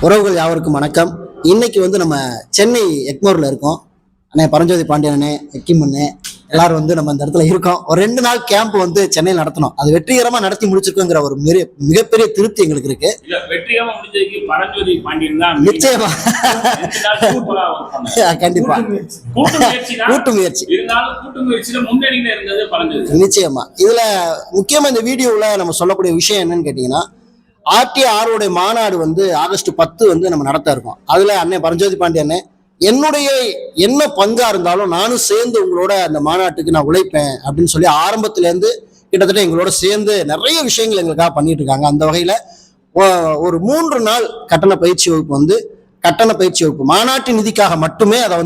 உறவுகள் யாவருக்கும் வணக்கம். இன்னைக்கு நம்ம சென்னை எக்மோர்ல இருக்கோம். அண்ணே பரஞ்சோதி பாண்டியனே, எக்கிமண்ணே எல்லாரும் நம்ம இந்த இடத்துல இருக்கோம். ஒரு 2 நாள் கேம்ப் சென்னையில் நடத்தணும். அது வெற்றிகரமா நடத்தி முடிச்சிருக்கோங்கிற ஒரு மிகப்பெரிய திருப்தி எங்களுக்கு இருக்கு. நிச்சயமா கண்டிப்பா கூட்டு முயற்சி நிச்சயமா. இதுல முக்கியமா இந்த வீடியோல நம்ம சொல்லக்கூடிய விஷயம் என்னன்னு கேட்டீங்கன்னா, RTR மாநாடு ஆகஸ்ட் 10 நம்ம நடத்த இருக்கோம். அதுல அண்ணன் பரஞ்சோதி பாண்டியண்ணே, என்னுடைய என்ன பங்கா இருந்தாலும் நானும் சேர்ந்து உங்களோட அந்த மாநாட்டுக்கு நான் உழைப்பேன் அப்படின்னு சொல்லி ஆரம்பத்துல இருந்து கிட்டத்தட்ட எங்களோட சேர்ந்து நிறைய விஷயங்கள் எங்களுக்காக பண்ணிட்டு இருக்காங்க. அந்த வகையில ஒரு 3 நாள் கட்டண பயிற்சி வகுப்பு மாநாட்டு நிதிக்காக மட்டுமே அதை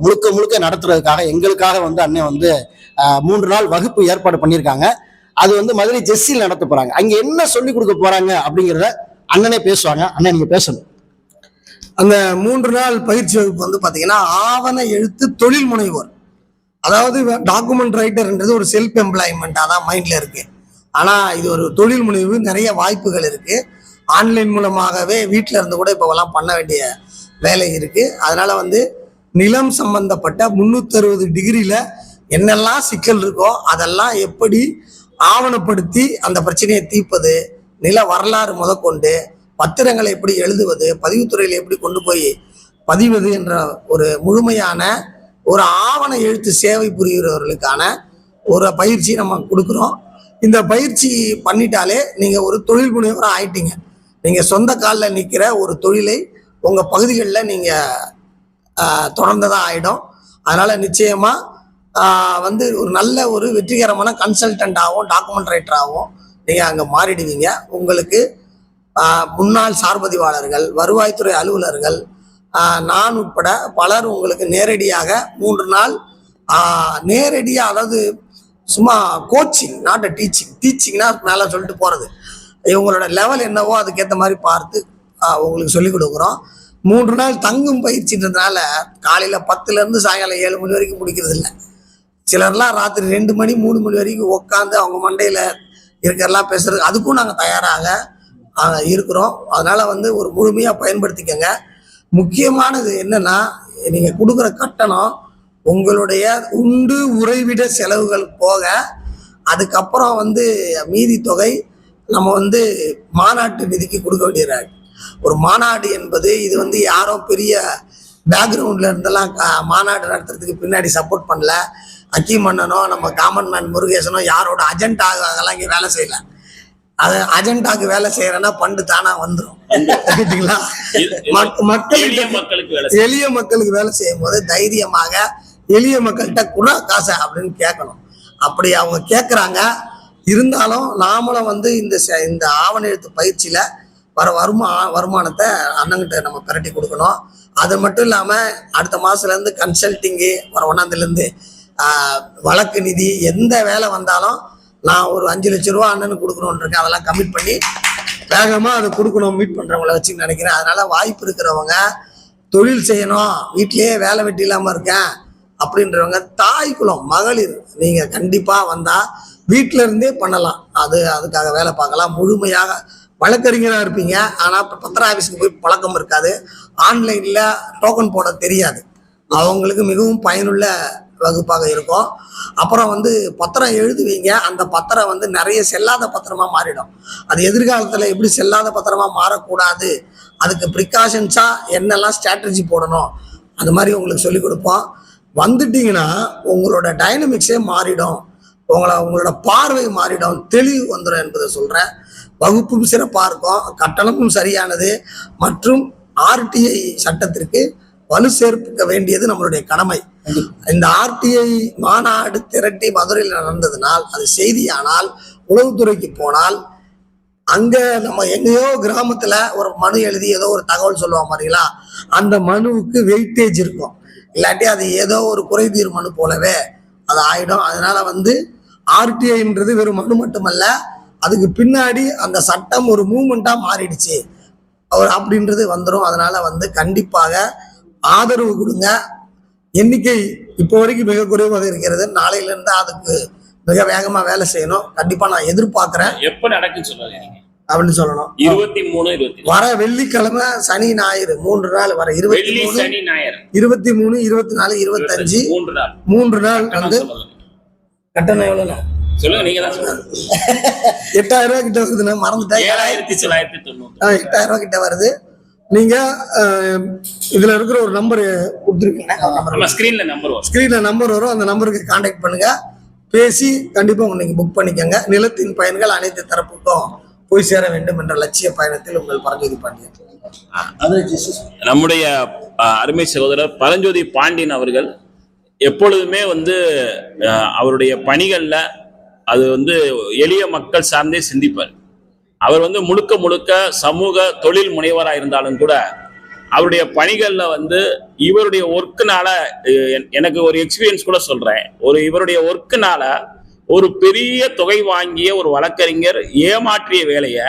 முழுக்க முழுக்க நடத்துறதுக்காக எங்களுக்காக அண்ணன் 3 நாள் வகுப்பு ஏற்பாடு பண்ணியிருக்காங்க. அது மதுரை ஜெஸ்ஸில் நடத்த போறாங்க. அங்க என்ன சொல்லி கொடுக்க போறாங்க அப்படிங்கிறத அண்ணனே பேசுவாங்க. அண்ணன் நீங்க பேசணும். அந்த 3 நாள் பயிற்சி வகுப்பு பாத்தீங்கன்னா, ஆவண எழுத்து தொழில் முனைவோர், அதாவது டாக்குமெண்ட் ரைட்டர்ன்றது ஒரு செல்ஃப் எம்ப்ளாய்மெண்டா தான் மைண்ட்ல இருக்கு. ஆனா இது ஒரு தொழில் முனைவு, நிறைய வாய்ப்புகள் இருக்கு. ஆன்லைன் மூலமாகவே வீட்டில இருந்து கூட இப்பெல்லாம் பண்ண வேண்டிய வேலை இருக்கு. அதனால நிலம் சம்பந்தப்பட்ட 360 டிகிரியில என்னெல்லாம் சிக்கல் இருக்கோ அதெல்லாம் எப்படி ஆவணப்படுத்தி அந்த பிரச்சனையை தீர்ப்பது, நில வரலாறு முதற்கொண்டு பத்திரங்களை எப்படி எழுதுவது, பதிவுத்துறையில் எப்படி கொண்டு போய் பதிவது என்ற ஒரு முழுமையான ஒரு ஆவண எழுத்து சேவை புரிகிறவர்களுக்கான ஒரு பயிற்சி நம்ம கொடுக்குறோம். இந்த பயிற்சி பண்ணிட்டாலே நீங்க ஒரு தொழில் முனைவராக ஆயிட்டீங்க. நீங்க சொந்த காலில் நிற்கிற ஒரு தொழிலை உங்க பகுதிகளில் நீங்க தொடர்ந்ததா ஆயிடும். அதனால நிச்சயமா ஒரு நல்ல ஒரு வெற்றிகரமான கன்சல்டன்டாகவும் டாக்குமெண்ட் ரைட்டராகவும் நீங்கள் அங்கே மாறிடுவீங்க. உங்களுக்கு முன்னாள் சார்பதிவாளர்கள், வருவாய்த்துறை அலுவலர்கள், நான் உட்பட பலர் உங்களுக்கு நேரடியாக 3 நாள் நேரடியாக, அதாவது சும்மா கோச்சிங், நாட் அ டீச்சிங்னா மேலே சொல்லிட்டு போகிறது, இவங்களோட லெவல் என்னவோ அதுக்கேற்ற மாதிரி பார்த்து உங்களுக்கு சொல்லிக் கொடுக்குறோம். 3 நாள் தங்கும் பயிற்சின்றதுனால காலையில் 10லேருந்து சாயங்காலம் 7 மணி வரைக்கும் முடிக்கிறது இல்லை. சிலர்லாம் ராத்திரி 2 மணி 3 மணி வரைக்கும் உட்காந்து அவங்க மண்டையில் இருக்கிறதெல்லாம் பேசுறது, அதுக்கும் நாங்கள் தயாராக இருக்கிறோம். அதனால ஒரு முழுமையாக பயன்படுத்திக்கங்க. முக்கியமானது என்னன்னா, நீங்கள் கொடுக்குற கட்டணம் உங்களுடைய உண்டு உறைவிட செலவுகள் போக, அதுக்கப்புறம் மீதி தொகை நம்ம மாநாட்டு நிதிக்கு கொடுக்க வேண்டியது. ஒரு மாநாடு என்பது இது யாரோ பெரிய பேக்ரவுண்ட்ல இருந்தெல்லாம் மாநாடு நடத்துறதுக்கு பின்னாடி சப்போர்ட் பண்ணல. அக்கிமண்ணனோ நம்ம காமன் மேன் முருகேசனோ யாரோட அஜெண்டாகலாம் இங்கே வேலை செய்யல. அது அஜெண்டாக்கு வேலை செய்யறேன்னா பண்டு தானா வந்துடும். எளிய மக்களுக்கு வேலை செய்யும் போது தைரியமாக எளிய மக்கள்கிட்ட கூட காசை அப்படின்னு கேட்கணும். அப்படி அவங்க கேட்குறாங்க. இருந்தாலும் நாமளும் இந்த ஆவண எழுத்து பயிற்சியில வர வருமானத்தை அண்ணங்கிட்ட நம்ம பிரட்டி கொடுக்கணும். அது மட்டும் இல்லாமல் அடுத்த மாதத்துலேருந்து கன்சல்டிங்கு, வர 1ஆம் வழக்கு நிதி, எந்த வேலை வந்தாலும் நான் ஒரு 5 லட்ச ரூபா அண்ணனுக்கு கொடுக்கணும்னு இருக்கேன். அதெல்லாம் கமிட் பண்ணி வேகமாக அதை கொடுக்கணும், மீட் பண்ணுறவங்கள வச்சு நினைக்கிறேன். அதனால் வாய்ப்பு இருக்கிறவங்க, தொழில் செய்யணும், வீட்டிலேயே வேலை வெட்டி இல்லாமல் இருக்கேன் அப்படின்றவங்க, தாய் குலம் மகளிர், நீங்கள் கண்டிப்பாக வந்தால் வீட்டில இருந்தே பண்ணலாம். அதுக்காக வேலை பார்க்கலாம். முழுமையாக வழக்கறிஞராக இருப்பீங்க. ஆனால் பத்திர ஆஃபீஸுக்கு போய் பழக்கம் இருக்காது, ஆன்லைனில் டோக்கன் போட தெரியாது. அவங்களுக்கு மிகவும் பயனுள்ள வகுப்பாக இருக்கும். அப்புறம் பத்திரம் எழுதுவீங்க. அந்த பத்திரம் நிறைய செல்லாத பத்திரமா மாறிடும். அது எதிர்காலத்தில் எப்படி செல்லாத பத்திரமா மாறக்கூடாது, அதுக்கு ப்ரிகாஷன்ஸா என்னெல்லாம் ஸ்ட்ராட்டஜி போடணும், அது மாதிரி உங்களுக்கு சொல்லிக் கொடுப்போம். வந்துட்டீங்கன்னா உங்களோட டைனமிக்ஸே மாறிடும், உங்களோட பார்வை மாறிடும், தெளிவு வந்துடும் என்பதை சொல்றேன். வகுப்பும் சிறப்பாக இருக்கும், கட்டணமும் சரியானது, மற்றும் RTI சட்டத்திற்கு வலு சேர்க்க வேண்டியது நம்மளுடைய கடமை. இந்த RTI மாநாடு திரட்டி மதுரையில் நடந்ததுனால், அது செய்தியானால், உளவுத்துறைக்கு போனால், அங்க நம்ம எங்கேயோ கிராமத்துல ஒரு மனு எழுதி ஏதோ ஒரு தகவல் சொல்லுவோம் மாதிரிங்களா, அந்த மனுவுக்கு வெயிட்டேஜ் இருக்கும். இல்லாட்டி அது ஏதோ ஒரு குறைதீர் மனு போலவே அது ஆயிடும். அதனால RTIன்றது வெறும் மனு மட்டுமல்ல, அதுக்கு பின்னாடி அந்த சட்டம் ஒரு மூவ்மெண்டா மாறிடுச்சு அப்படின்றது வந்துடும். அதனால கண்டிப்பாக ஆதரவு கொடுங்க. எண்ணிக்கை இப்போ வரைக்கும் மிக குறைவாக இருக்கிறது. நாளையில இருந்து அதுக்கு மிக வேகமா வேலை செய்யணும். கண்டிப்பா நான் எதிர்பார்க்கிறேன். எப்ப நடக்குன்னு சொல்லுங்க. அப்படின்னு சொல்லணும். 23 வர வெள்ளிக்கிழமை சனி ஞாயிறு 3 நாள் வர 23 சனி ஞாயிறு 23 24 25 3 நாள் வந்து கட்டணம் எவ்வளவு சொல்லுங்க, நீங்க தான் சொல்லுங்க. 8000 ரூபாய் கிட்ட வருது, நான் மறந்துட்டேன். 7990. 8000 ரூபாய் கிட்ட வருது. நீங்க இதுல இருக்கிற ஒரு நம்பர் கொடுத்துருக்கீங்க, ஸ்கிரீன்ல நம்பர் வரும், அந்த நம்பருக்கு கான்டாக்ட் பண்ணுங்க, பேசி கண்டிப்பா நீங்க புக் பண்ணிக்கோங்க. நிலத்தின் பயன்கள் அனைத்து தரப்புக்கும் போய் சேர வேண்டும் என்ற லட்சிய பயணத்தில் உங்கள் பரஞ்சோதி பாண்டியன். நம்முடைய அருமை சகோதரர் பரஞ்சோதி பாண்டியன் அவர்கள் எப்பொழுதுமே வந்து அவருடைய பணிகள்ல அது வந்து எளிய மக்கள் சார்ந்தே சிந்திப்பார். அவர் வந்து முழுக்க முழுக்க சமூக தொழில் முனைவராக இருந்தாலும் கூட அவருடைய பணிகள்ல வந்து இவருடைய ஒர்க்குனால எனக்கு ஒரு எக்ஸ்பீரியன்ஸ் கூட சொல்றேன். இவருடைய ஒர்க்குனால ஒரு பெரிய தொகை வாங்கிய ஒரு வழக்கறிஞர் ஏமாற்றிய வேலையை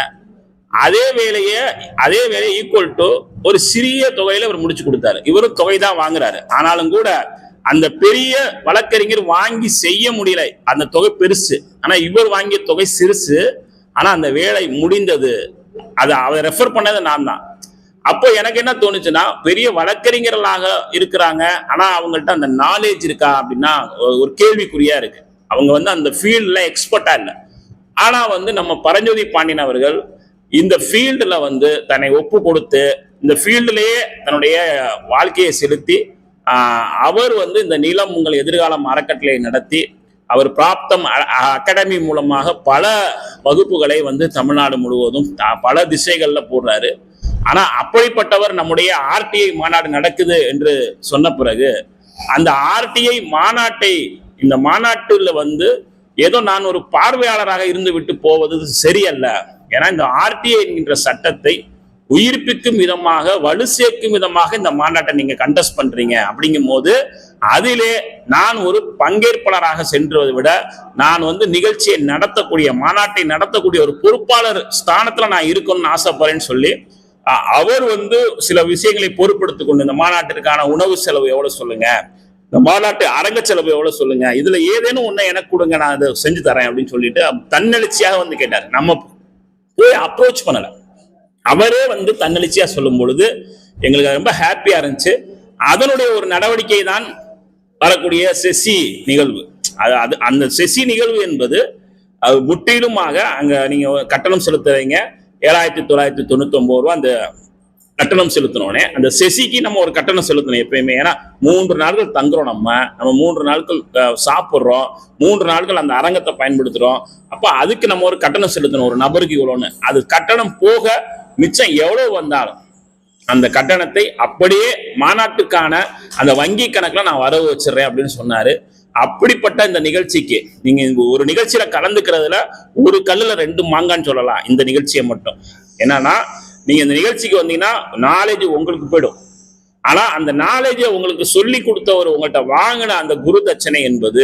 அதே வேலையை ஈக்குவல் டு ஒரு சிறிய தொகையில இவர் முடிச்சு கொடுத்தாரு. இவரும் தொகை தான் வாங்குறாரு, ஆனாலும் கூட அந்த பெரிய வழக்கறிஞர் வாங்கி செய்ய முடியல, அந்த தொகை பெருசு, ஆனா இவர் வாங்கிய தொகை சிறுசு, ஆனா அந்த வேலை முடிந்தது. அதை ரெஃபர் பண்ணது நான் தான். அப்போ எனக்கு என்ன தோணுச்சுன்னா, பெரிய வழக்கறிஞர்களாக இருக்கிறாங்க, ஆனா அவங்கள்ட்ட அந்த நாலேஜ் இருக்கா அப்படின்னா ஒரு கேள்விக்குறியா இருக்கு. அவங்க வந்து அந்த ஃபீல்ட்ல எக்ஸ்பர்ட்டா இல்லை. ஆனா வந்து நம்ம பரஞ்சோதி பாண்டியன் அவர்கள் இந்த ஃபீல்டுல வந்து தன்னை ஒப்பு கொடுத்து இந்த ஃபீல்டுலயே தன்னுடைய வாழ்க்கையை செலுத்தி அவர் வந்து இந்த நிலம் உங்கள் எதிர்காலம் அறக்கட்டளை நடத்தி அவர் பிராப்தம் அகாடமி மூலமாக பல வகுப்புகளை வந்து தமிழ்நாடு முழுவதும் பல திசைகள்ல போடுறாரு. ஆனா அப்படிப்பட்டவர் நம்முடைய ஆர்டிஐ மாநாடு நடக்குது என்று சொன்ன பிறகு அந்த ஆர்டிஐ மாநாட்டை, இந்த மாநாட்டுல வந்து ஏதோ நான் ஒரு பார்வையாளராக இருந்து விட்டு போவது சரியல்ல. ஏன்னா இந்த ஆர்டிஐ என்கின்ற சட்டத்தை உயிர்ப்பிக்கும் விதமாக, வலு சேர்க்கும் விதமாக இந்த மாநாட்டை நீங்க கண்டஸ்ட் பண்றீங்க. அப்படிங்கும் போது அதிலே நான் ஒரு பங்கேற்பாளராக சென்றதை விட நான் வந்து நிகழ்ச்சியை நடத்தக்கூடிய, மாநாட்டை நடத்தக்கூடிய ஒரு பொறுப்பாளர் ஸ்தானத்துல நான் இருக்கணும்னு ஆசைப்படுறேன்னு சொல்லி அவர் வந்து சில விஷயங்களை பொறுப்படுத்திக் கொண்டு, இந்த மாநாட்டிற்கான உணவு செலவு எவ்வளவு சொல்லுங்க, இந்த மாநாட்டு அரங்க செலவு எவ்வளவு சொல்லுங்க, இதுல ஏதேனும் ஒண்ணு எனக்கு கொடுங்க, நான் அதை செஞ்சு தரேன் அப்படின்னு சொல்லிட்டு தன்னெழுச்சியாக வந்து கேட்டாரு. நம்ம போய் அப்ரோச் பண்ணல, அவரே வந்து தன்னெழுச்சியா சொல்லும் பொழுது எங்களுக்கு ரொம்ப ஹாப்பியா இருந்துச்சு. அதனுடைய ஒரு நடவடிக்கை தான் வரக்கூடிய செசி நிகழ்வு. அந்த செசி நிகழ்வு என்பது அது முற்றிலுமாக அங்க நீங்க கட்டணம் செலுத்துறீங்க 7999 ரூபா. அந்த கட்டணம் செலுத்தினோடனே அந்த செசிக்கு நம்ம ஒரு கட்டணம் செலுத்தணும் எப்பயுமே. ஏன்னா 3 நாட்கள் தங்குறோம், நம்ம 3 நாட்கள் சாப்பிட்றோம், 3 நாட்கள் அந்த அரங்கத்தை பயன்படுத்துறோம். அப்ப அதுக்கு நம்ம ஒரு கட்டணம் செலுத்தணும், ஒரு நபருக்கு இவ்வளோன்னு. அது கட்டணம் போக மிச்சம் எவ்வளவு வந்தாலும் அந்த கட்டணத்தை அப்படியே மாநாட்டுக்கான அந்த வங்கி கணக்குல நான் வரவு வச்சிடறேன் அப்படின்னு சொன்னாரு. அப்படிப்பட்ட இந்த நிகழ்ச்சிக்கு நீங்க ஒரு நிகழ்ச்சியில கலந்துக்கிறதுல ஒரு கல்லுல 2 மாங்கான்னு சொல்லலாம் இந்த நிகழ்ச்சியை மட்டும். என்னன்னா, நீங்க இந்த நிகழ்ச்சிக்கு வந்தீங்கன்னா நாலேஜ் உங்களுக்கு போயிடும். ஆனா அந்த நாலேஜை உங்களுக்கு சொல்லி கொடுத்தவர் உங்கள்கிட்ட வாங்கின அந்த குரு தட்சணை என்பது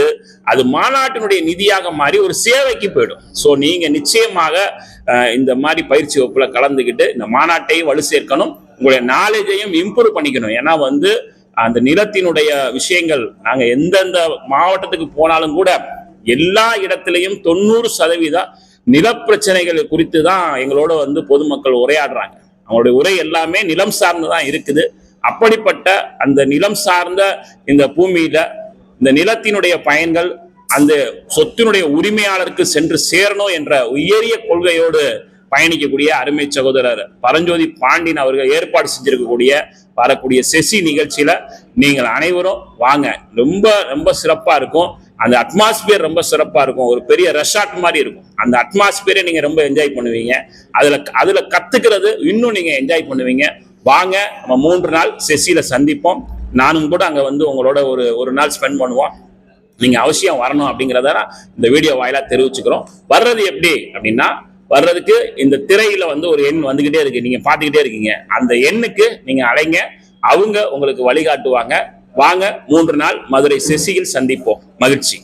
அது மாநாட்டினுடைய நிதியாக மாறி ஒரு சேவைக்கு போயிடும். ஸோ நீங்க நிச்சயமாக இந்த மாதிரி பயிற்சி வகுப்புல கலந்துக்கிட்டு இந்த மாநாட்டையும் வலு சேர்க்கணும், உங்களுடைய நாலேஜையும் இம்ப்ரூவ் பண்ணிக்கணும். ஏன்னா வந்து அந்த நிலத்தினுடைய விஷயங்கள் நாங்க எந்தெந்த மாவட்டத்துக்கு போனாலும் கூட எல்லா இடத்திலையும் 90% நிலப்பிரச்சனைகள் குறித்து தான் எங்களோட வந்து பொதுமக்கள் உரையாடுறாங்க. அவங்களுடைய உரை எல்லாமே நிலம் சார்ந்துதான் இருக்குது. அப்படிப்பட்ட அந்த நிலம் சார்ந்த இந்த பூமியில இந்த நிலத்தினுடைய பயன்கள் அந்த சொத்தினுடைய உரிமையாளருக்கு சென்று சேரணும் என்ற உயரிய கொள்கையோடு பயணிக்கக்கூடிய அருமை சகோதரர் பரஞ்சோதி பாண்டியன் அவர்கள் ஏற்பாடு செஞ்சிருக்கக்கூடிய வரக்கூடிய செசி நிகழ்ச்சியில நீங்கள் அனைவரும் வாங்க. ரொம்ப ரொம்ப சிறப்பா இருக்கும். அந்த அட்மாஸ்பியர் ரொம்ப சிறப்பா இருக்கும். ஒரு பெரிய ரெசார்ட் மாதிரி இருக்கும். அந்த அட்மாஸ்பியரை நீங்க ரொம்ப என்ஜாய் பண்ணுவீங்க. அதுல கத்துக்கிறது இன்னும் நீங்க என்ஜாய் பண்ணுவீங்க. வாங்க, நம்ம 3 நாள் செசியில சந்திப்போம். நானும் கூட அங்க வந்து உங்களோட ஒரு நாள் ஸ்பெண்ட் பண்ணுவோம். நீங்க அவசியம் வரணும் அப்படிங்கிறத இந்த வீடியோ வாயிலா தெரிவிச்சுக்கிறோம். வர்றது எப்படி அப்படின்னா, வர்றதுக்கு இந்த திரையில வந்து ஒரு எண் வந்துகிட்டே இருக்கு, நீங்க பாத்துக்கிட்டே இருக்கீங்க. அந்த எண்ணுக்கு நீங்க அழைங்க, அவங்க உங்களுக்கு வழிகாட்டுவாங்க. வாங்க, 3 நாள் மதுரை செசியில் சந்திப்போம். மகிழ்ச்சி.